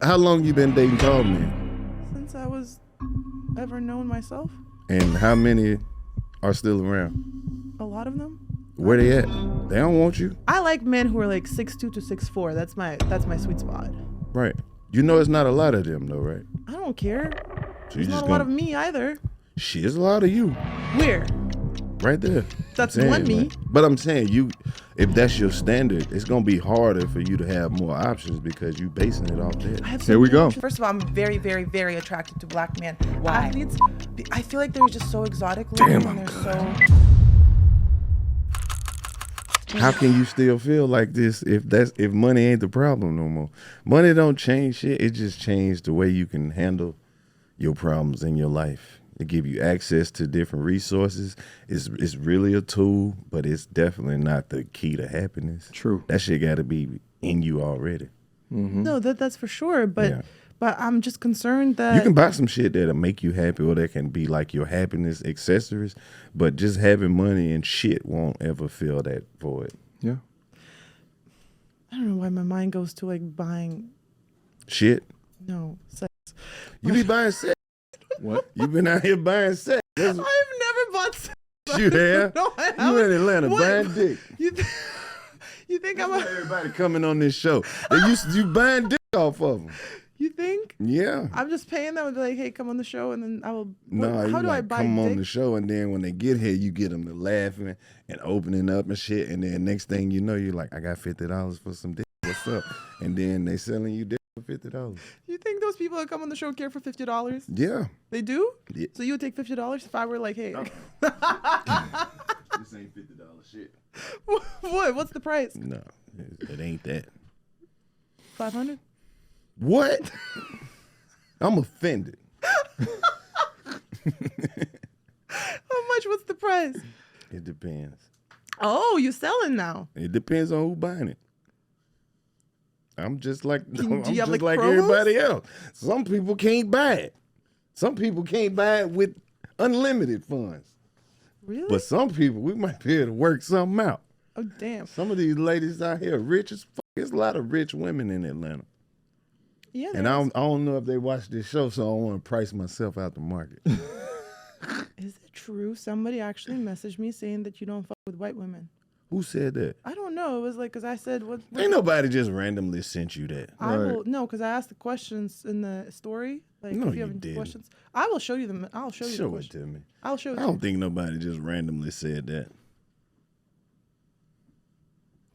How long you been dating tall men? Since I was ever known myself. And how many are still around? A lot of them. Where they at? They don't want you? I like men who are like 6'2" to 6'4". That's my sweet spot. Right. You know it's not a lot of them though, right? I don't care. So There's not a lot of me either. Shit, there's a lot of you. Where? Right there. That's one me. Like, but I'm saying if that's your standard, it's gonna be harder for you to have more options because you basing it off that. Here we go. First of all, I'm very, very, very attracted to black men. Why? Athletes, I feel like they're just so exotic looking and they're so... How can you still feel like this if money ain't the problem no more? Money don't change shit. It just changed the way you can handle your problems in your life. It give you access to different resources. It's really a tool, but it's definitely not the key to happiness. True. That shit got to be in you already. Mm-hmm. No, that's for sure. But I'm just concerned that you can buy some shit that'll make you happy, or that can be like your happiness accessories. But just having money and shit won't ever fill that void. Yeah. I don't know why my mind goes to like buying shit. No, sex. You be buying sex. What? You been out here buying sex? I've never bought sex. You have? No, I haven't. You in Atlanta What? buying dick. You think I'm everybody coming on this show? You buying dick off of them. You think? Yeah. I'm just paying them and be like, hey, come on the show, and then I will. No, how do I buy come dick? on the show, and then when they get here, you get them to laughing and opening up and shit, and then next thing you know, you're like, I got $50 for some dick. What's up? And then they selling you dick for $50. You think those people that come on the show care for $50? Yeah. They do? Yeah. So you would take $50 if I were like, hey. This ain't $50 shit. What? What's the price? No, it ain't that. 500. What? I'm offended. How much? What's the price? It depends. Oh, you selling now? It depends on who buying it. I'm just like promos? Everybody else. Some people can't buy it. Some people can't buy it with unlimited funds. Really? But some people, we might be able to work something out. Oh, damn. Some of these ladies out here rich as fuck. There's a lot of rich women in Atlanta. Yeah. And I don't know if they watch this show, so I don't want to price myself out the market. Is it true? Somebody actually messaged me saying that you don't fuck with white women. Who said that? I don't know. It was like, because I said, what? Ain't nobody just randomly sent you that. No, because I asked the questions in the story. Like, No, if you have you any didn't. questions, I will show you them. I'll show you the Show it question. to me. I'll show it I to don't you. think nobody just randomly said that.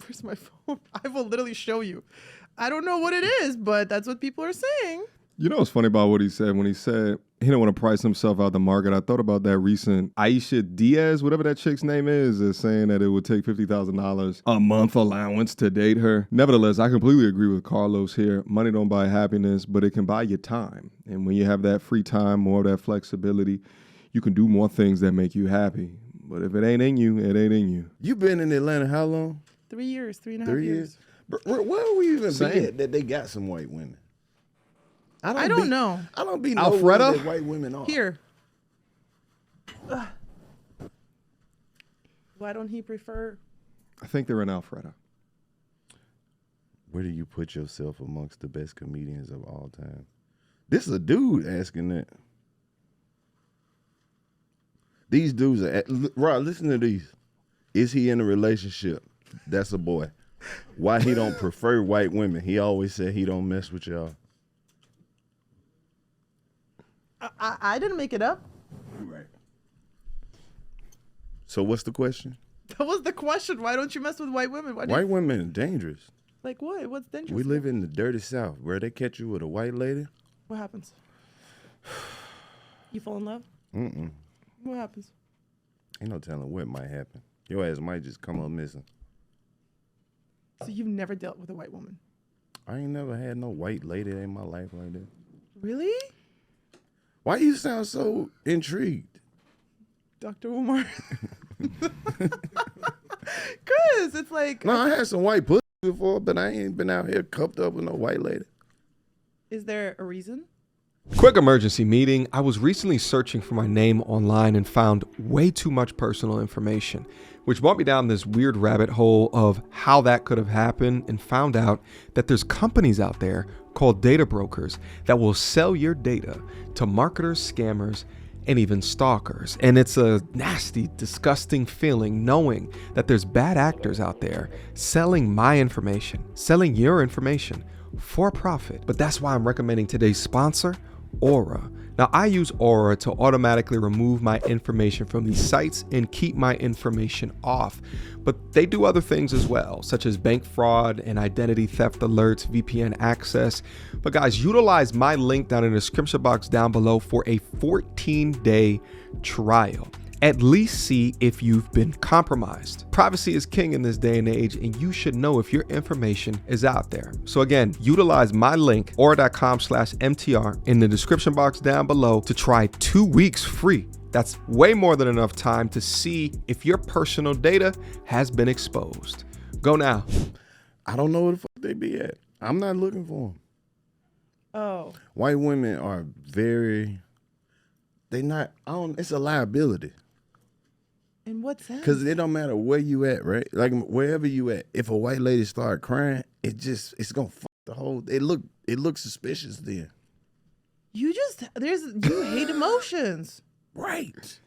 Where's my phone? I will literally show you. I don't know what it is, but that's what people are saying. You know what's funny about what he said when he said he didn't want to price himself out the market? I thought about that recent Aisha Diaz, whatever that chick's name is saying that it would take $50,000 a month allowance to date her. Nevertheless, I completely agree with Carlos here. Money don't buy happiness, but it can buy you time. And when you have that free time, more of that flexibility, you can do more things that make you happy. But if it ain't in you, it ain't in you. You been in Atlanta how long? 3 years, 3.5 3 years. Where are we even Same. be at that they got some white women? I don't know. I don't be Alfreda? knowing that white women are. Here. Ugh. Why don't he prefer? I think they're in Alfreda. Where do you put yourself amongst the best comedians of all time? This is a dude asking that. These dudes are, Rod, listen to these. Is he in a relationship? That's a boy. Why he don't prefer white women? He always said he don't mess with y'all. I didn't make it up. Right. So what's the question? That was the question. Why don't you mess with white women? White women are dangerous. Like what? What's dangerous? We live in the dirty South where they catch you with a white lady. What happens? You fall in love? Mm-mm. What happens? Ain't no telling what might happen. Your ass might just come up missing. So you've never dealt with a white woman? I ain't never had no white lady in my life like that. Really? Why you sound so intrigued? Dr. Umar. Cause it's like, No, I had some white pussy before, but I ain't been out here cupped up with no white lady. is there a reason? Quick emergency meeting. I was recently searching for my name online and found way too much personal information. which brought me down this weird rabbit hole of how that could have happened, and found out that there's companies out there called data brokers that will sell your data to marketers, scammers, and even stalkers. And it's a nasty, disgusting feeling knowing that there's bad actors out there selling my information, selling your information for profit. But that's why I'm recommending today's sponsor, Aura. Now, I use Aura to automatically remove my information from these sites and keep my information off. But they do other things as well, such as bank fraud and identity theft alerts, VPN access. But guys, utilize my link down in the description box down below for a 14-day trial. At least see if you've been compromised. Privacy is king in this day and age, and you should know if your information is out there. So again, utilize my link, aura.com/MTR, in the description box down below to try 2 weeks free. That's way more than enough time to see if your personal data has been exposed. Go now. I don't know where the fuck they be at. I'm not looking for them. Oh. White women are it's a liability. In what sense? Because it don't matter where you at, right? Like wherever you at, if a white lady start crying, it's gonna fuck the whole. It looks suspicious then. You hate emotions. Right.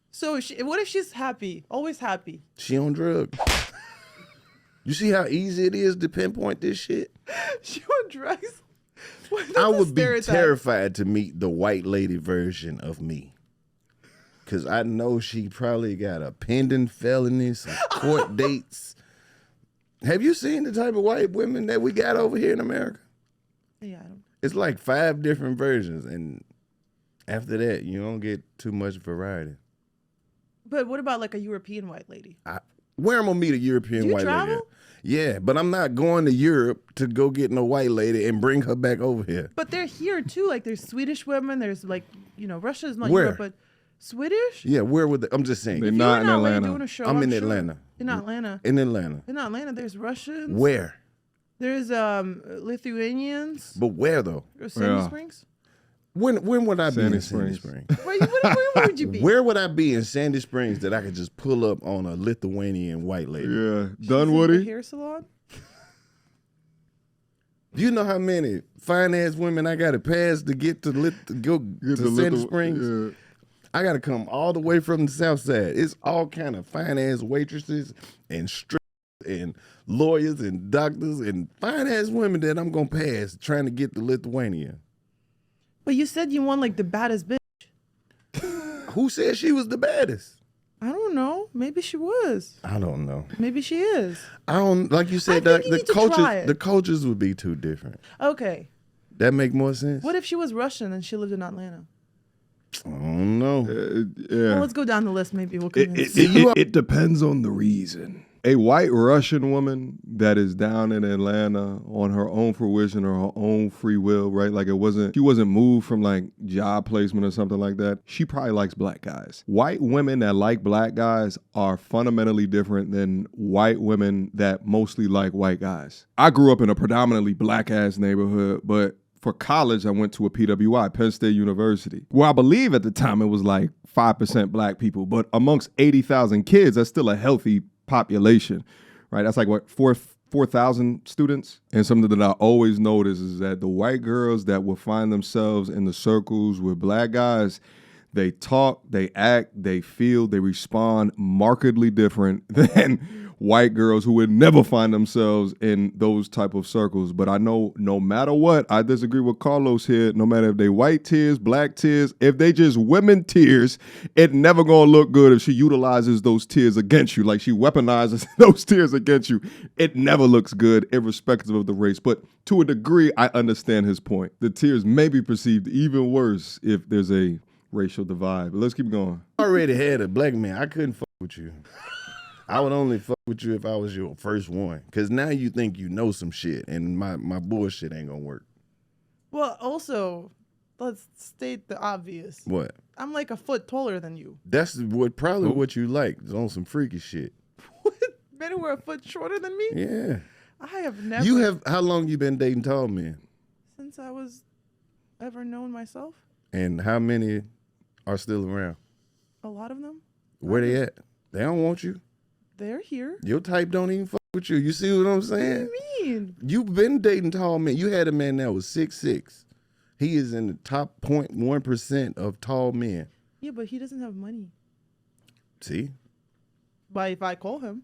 So what if she's happy? Always happy. She on drugs. You see how easy it is to pinpoint this shit? She on drugs? I would be terrified to meet the white lady version of me. Because I know she probably got a pending felony, some court dates. Have you seen the type of white women that we got over here in America? Yeah, I don't. It's like 5 different versions. And after that, you don't get too much variety. But what about like a European white lady? Where I'm going to meet a European white lady? Yeah, but I'm not going to Europe to go get no white lady and bring her back over here. But they're here too. Like there's Swedish women. There's like, Russia's not Where? Europe, but Swedish? Yeah, where would I'm just saying. They're not in LA Atlanta. doing a show, I'm in sure. Atlanta. In Atlanta. In Atlanta. In Atlanta, there's Russians. Where? There's Lithuanians. But where though? Or Sandy Yeah. Springs. When would I be Sandy in Sandy Springs. Springs? Where would you be? Where would I be in Sandy Springs that I could just pull up on a Lithuanian white lady? Yeah, She's in the Dunwoody. hair salon. Do you know how many fine ass women I got to pass to get to Sandy Springs? Yeah. I got to come all the way from the south side. It's all kind of fine ass waitresses and strippers and lawyers and doctors and fine ass women that I'm gonna pass trying to get to Lithuania. But you said you want like the baddest bitch. Who said she was the baddest? I don't know. Maybe she was. I don't know. Maybe she is. I don't like you said I think you need to try it. the cultures would be too different. Okay. That make more sense? What if she was Russian and she lived in Atlanta? I don't know. Yeah. Well, let's go down the list. Maybe we'll convince. It depends on the reason. A white Russian woman that is down in Atlanta on her own fruition or her own free will, right? Like she wasn't moved from like job placement or something like that. She probably likes black guys. White women that like black guys are fundamentally different than white women that mostly like white guys. I grew up in a predominantly black ass neighborhood, but for college, I went to a PWI, Penn State University, where I believe at the time it was like 5% black people, but amongst 80,000 kids, that's still a healthy population, right? That's like what, 4,000 students? And something that I always notice is that the white girls that will find themselves in the circles with black guys, they talk, they act, they feel, they respond markedly different than white girls who would never find themselves in those type of circles. But I know no matter what, I disagree with Carlos here, no matter if they white tears, black tears, if they just women tears, it never gonna look good if she utilizes those tears against you, like she weaponizes those tears against you. It never looks good, irrespective of the race. But to a degree, I understand his point. The tears may be perceived even worse if there's a racial divide. But let's keep going. I already had a black man. I couldn't fuck with you. I would only fuck with you if I was your first one. Because now you think you know some shit, and my bullshit ain't gonna work. Well, also, let's state the obvious. What? I'm like a foot taller than you. That's what you like. Is on some freaky shit. Men who are a foot shorter than me? Yeah. I have never. How long you been dating tall men? Since I was ever known myself. And how many are still around? A lot of them. Where they at? They don't want you. They're here. Your type don't even fuck with you. You see what I'm saying? What do you mean? You've been dating tall men. You had a man that was 6'6". He is in the top 0.1% of tall men. Yeah, but he doesn't have money. See? But if I call him.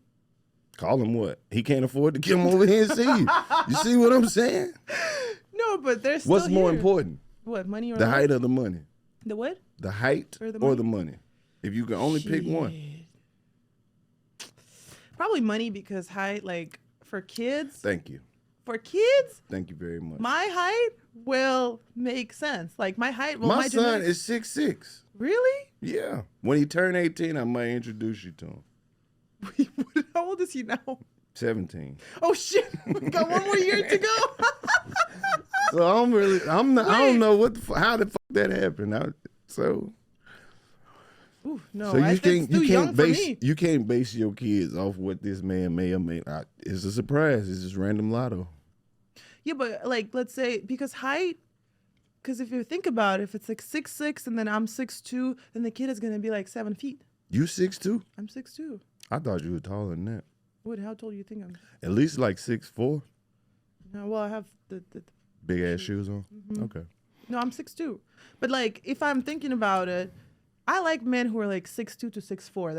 Call him what? He can't afford to come over here and see you. You see what I'm saying? No, but there's still What's more here. important? What, money or The love? height or the money? The what? The height Or the or money? the money? If you can only pick one. Shit. Probably money because height, like for kids. Thank you. For kids, Thank you very much. my height will make sense. Like my height will. My son genetics- is 6'6". Really? Yeah. When he turned 18, I might introduce you to him. How old is he now? 17. Oh shit! We got one more year to go. So I'm not. I Wait. don't know how the fuck that happened. Ooh, no, So I you think it's too young for me. you can't base your kids off what this man may or may not. It's a surprise. It's just random lotto. Yeah, but like, let's say because height. Because if you think about it, if it's like 6'6" and then I'm 6'2", then the kid is gonna be like 7 feet. You 6'2"? I'm 6'2". I thought you were taller than that. What? How tall do you think I'm? At least like 6'4". No, well, I have the Big ass shoes on. Mm-hmm. Okay. No, I'm 6'2". But like, if I'm thinking about it, I like men who are like 6'2" to 6'4".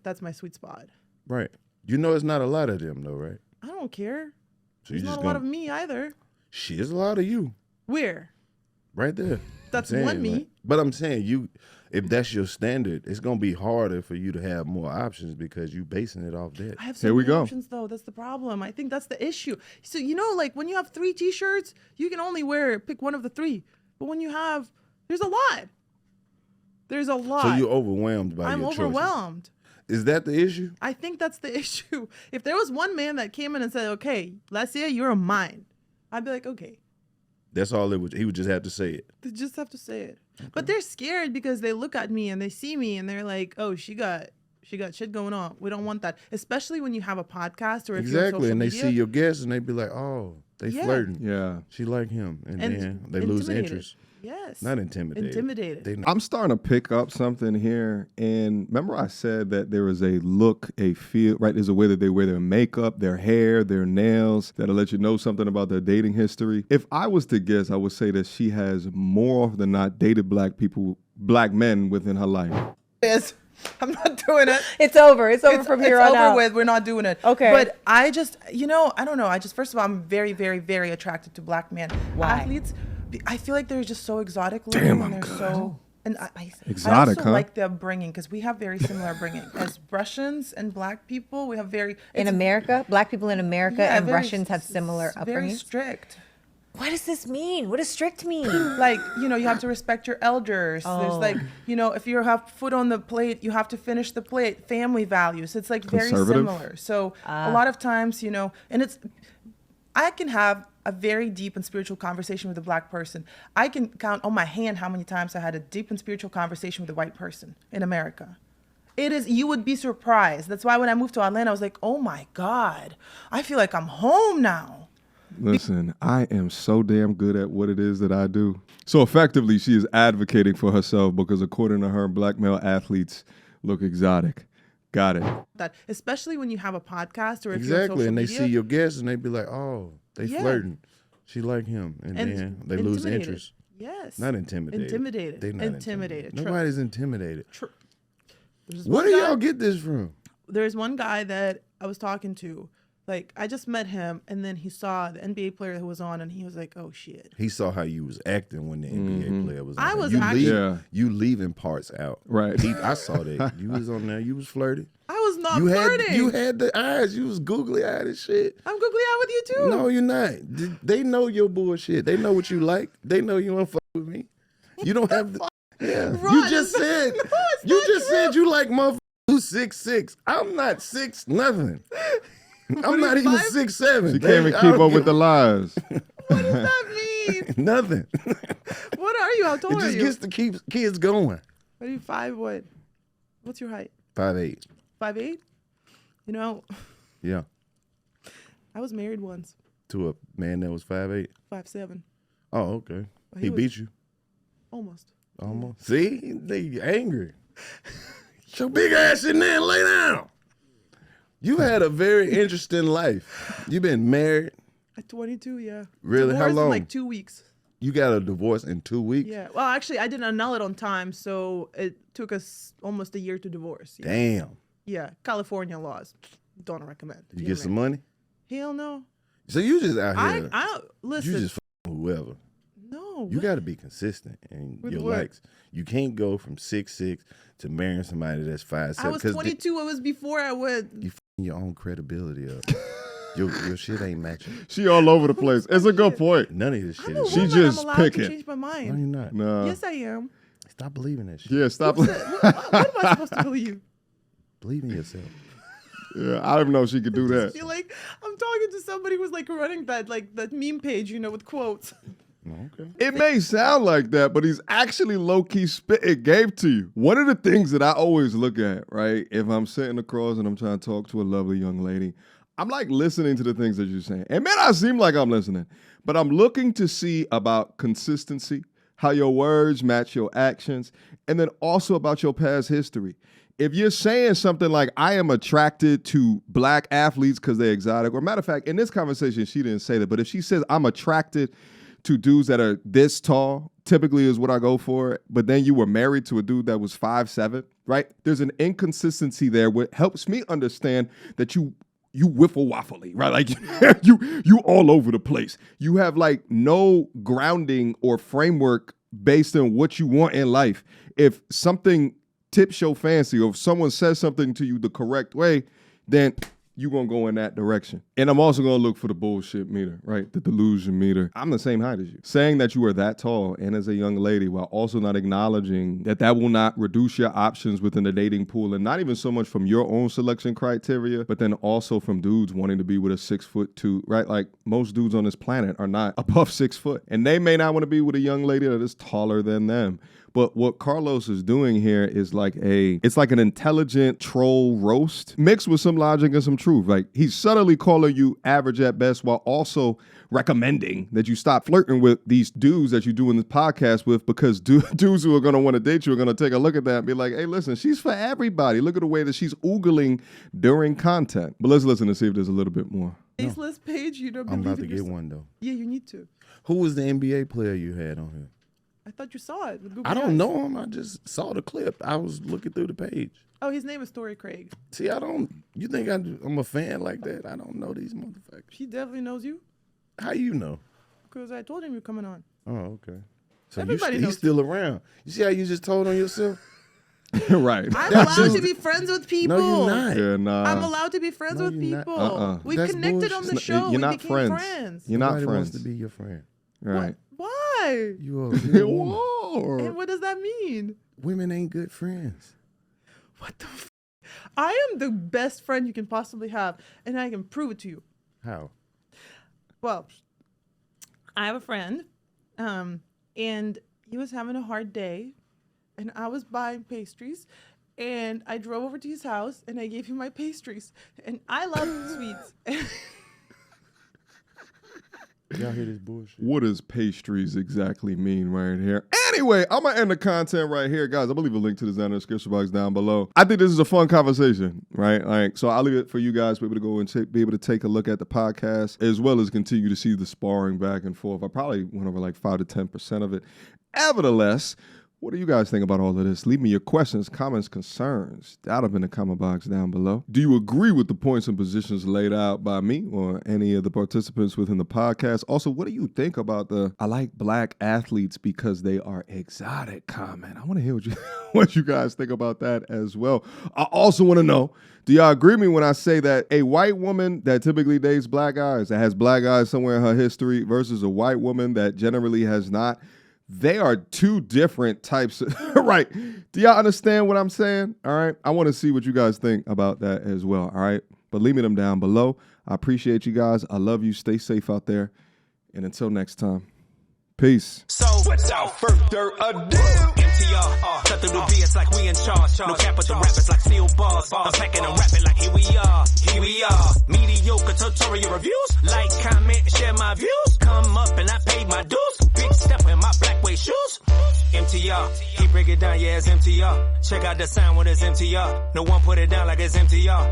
That's my sweet spot. Right. You know, it's not a lot of them though, right? I don't care. So There's you not just a lot of me either. Shit, there's a lot of you Where? right there. That's I'm saying, one me. like- but I'm saying if that's your standard, it's gonna be harder for you to have more options because you basing it off that. I have so Here we many go. options though. That's the problem. I think that's the issue. So like when you have 3 T-shirts, you can only pick one of the 3. But when you have, there's a lot. There's a lot. So you're overwhelmed by I'm your overwhelmed. choices. Is that the issue? I think that's the issue. If there was one man that came in and said, "Okay, Lesia, you're mine," I'd be like, "Okay." That's all it was. He would just have to say it. They just have to say it. But they're scared because they look at me and they see me and they're like, "Oh, she got shit going on. We don't want that." Especially when you have a podcast or if you're on Exactly. social And they media. see your guests and they be like, "Oh, they Yeah. flirting. Yeah. She like him," and And then they lose intimidated. interest. Yes. Not intimidated. Intimidated. They not. I'm starting to pick up something here. And remember I said that there is a look, a feel, right? There's a way that they wear their makeup, their hair, their nails, that'll let you know something about their dating history. If I was to guess, I would say that she has more often than not dated black men within her life. Yes. I'm not doing it. It's over. It's over from here on It's over out. with. We're not doing it. Okay. But I just, I don't know. First of all, I'm very, very, very attracted to black men. Why? Athletes, I feel like they're just so exotic looking and they're so. And Exotic, I also huh? like their upbringing because we have very similar upbringing. As Russians and black people, we have In it's- America, black people in America yeah, and very Russians have similar Very upbringings. strict. What does this mean? What does strict mean? Like, you have to respect your elders. There's Oh. like, if you have food on the plate, you have to finish the plate. Family values. It's like very Conservative? similar. So a lot of times, and I can have a very deep and spiritual conversation with a black person. I can count on my hand how many times I had a deep and spiritual conversation with a white person in America. You would be surprised. That's why when I moved to Atlanta, I was like, oh my God, I feel like I'm home now. Listen, I am so damn good at what it is that I do. So effectively, she is advocating for herself because according to her, black male athletes look exotic. Got it. That, especially when you have a podcast or if you're on Exactly. social And they media. see your guests and they be like, "Oh, they Yeah. flirting. She like him," and then they lose intimidated. interest. Yes. Not intimidated. Intimidated. They not Intimidated. Nobody's intimidated. There's Where one do guy- y'all get this from? There's one guy that I was talking to. Like, I just met him, and then he saw the NBA player who was on, and he was like, "Oh shit." He saw how you was acting when the NBA player was on. I there. was you actually- Yeah. you leaving parts out. Right. I saw that. You was on there. You was flirting. I was not You flirting. had the eyes. You was googly eyed and shit. I'm googly eyed with you too. No, you're not. They know your bullshit. They know what you like. They know you want to fuck with me. You don't have the. Yeah. Ron, You just it's not- said. No, it's You not just true. said you like motherfuckers who's 6'6". I'm not 6 nothing. I'm not even 6'7". She can't even keep up with the lies. What does that mean? nothing. What are you? How It tall are just you? gets to keep kids going. What are you, 5 what? What's your height? 5'8". 5'8"? Yeah. I was married once. To a man that was 5'8". 5'7". Oh, okay. He He was- beat you. Almost. Almost. See, they angry. Get your big ass in there and lay down. You had a very interesting life. You been married. At 22, yeah. Really? Divorced How in long? like 2 weeks. You got a divorce in 2 weeks? Yeah. Well, actually, I didn't annul it on time, so it took us almost a year to divorce. Yeah. Damn. Yeah. California laws. Don't recommend. You get some money? Hell no. So you just out here. I don't listen. You just whoever. No. You got to be consistent in With your what? likes. You can't go from 6'6" to marrying somebody that's 5'7". I was 22. It was before I would. You your own credibility up. your shit ain't matching. She all over the place. It's a good point. None of this shit I'm a is. She woman. just I'm allowed pick to it. change my No, mind. you're not. Nah. Yes, I am. Stop believing that shit. Yeah, stop. What am I supposed to believe? Believe in yourself. Yeah, I don't even know if she could do I that. feel like I'm talking to somebody who's like running that meme page, with quotes. Okay. It may sound like that, but he's actually low-key spit it gave to you. One of the things that I always look at, right, if I'm sitting across and I'm trying to talk to a lovely young lady, I'm like listening to the things that you're saying. It may not seem like I'm listening, but I'm looking to see about consistency, how your words match your actions, and then also about your past history. If you're saying something like, I am attracted to black athletes because they're exotic, or matter of fact, in this conversation, she didn't say that, but if she says, I'm attracted to dudes that are this tall, typically is what I go for, but then you were married to a dude that was 5'7", right? There's an inconsistency there, which helps me understand that you whiffle waffly, right? Like you all over the place. You have like no grounding or framework based on what you want in life. If something tips your fancy, or if someone says something to you the correct way, then you're going to go in that direction. And I'm also going to look for the bullshit meter, right? The delusion meter. I'm the same height as you. Saying that you are that tall and as a young lady while also not acknowledging that will not reduce your options within the dating pool, and not even so much from your own selection criteria, but then also from dudes wanting to be with a 6'2", right? Like most dudes on this planet are not above 6 foot, and they may not want to be with a young lady that is taller than them. But what Carlos is doing here is it's like an intelligent troll roast mixed with some logic and some truth. Like he's subtly calling you average at best while also recommending that you stop flirting with these dudes that you do in this podcast with, because dudes who are going to want to date you are going to take a look at that and be like, hey, listen, she's for everybody. Look at the way that she's oogling during content. But let's listen and see if there's a little bit more. Faceless page, you don't I'm believe about to in get yourself. one, though. Yeah, you need to. Who was the NBA player you had on here? I thought you saw it with Google I don't Eyes. know him. I just saw the clip. I was looking through the page. Oh, his name is Torrey Craig. See, you think I'm a fan like that? I don't know these motherfuckers. He definitely knows you How you know? because I told him you're coming on. Oh, okay. So Everybody he's knows still around. You see how you just told on yourself? Right. I'm allowed to be friends with people. No, you're not. Yeah, nah. I'm allowed to be friends No, with you're not. people. We That's connected on bullshit. the show. You're we not became friends. You're not Nobody friends. wants to be your friend. Right. Why? You're a woman. Whoa. And what does that mean? Women ain't good friends. What the f? I am the best friend you can possibly have, and I can prove it to you. How? Well, I have a friend, and he was having a hard day, and I was buying pastries, and I drove over to his house, and I gave him my pastries, and I love sweets. Y'all hear this bullshit? What does pastries exactly mean right here? Anyway, I'm going to end the content right here. Guys, I'm going to leave a link to this down in the description box down below. I think this is a fun conversation, right? So I'll leave it for you guys to be able to go and be able to take a look at the podcast, as well as continue to see the sparring back and forth. I probably went over like 5 to 10% of it. Nevertheless, what do you guys think about all of this? Leave me your questions, comments, concerns down up in the comment box down below. Do you agree with the points and positions laid out by me or any of the participants within the podcast? Also, what do you think about I like black athletes because they are exotic comment? I want to hear what you guys think about that as well. I also want to know, do y'all agree with me when I say that a white woman that typically dates black guys, that has black guys somewhere in her history, versus a white woman that generally has not, they are two different types of, right? Do y'all understand what I'm saying? All right. I want to see what you guys think about that as well. All right. But leave me them down below. I appreciate you guys. I love you. Stay safe out there. And until next time, peace. So without further ado, MTR, cut through the BS like we in charge. No cap with the rappers like steel bars. I'm packing and rapping like here we are. Mediocre tutorial reviews. Like, comment, share my views. Come up and I paid my dues. Big step in my black way shoes. MTR. He break it down, yeah, it's MTR. Check out the sound when it's MTR. No one put it down like it's MTR.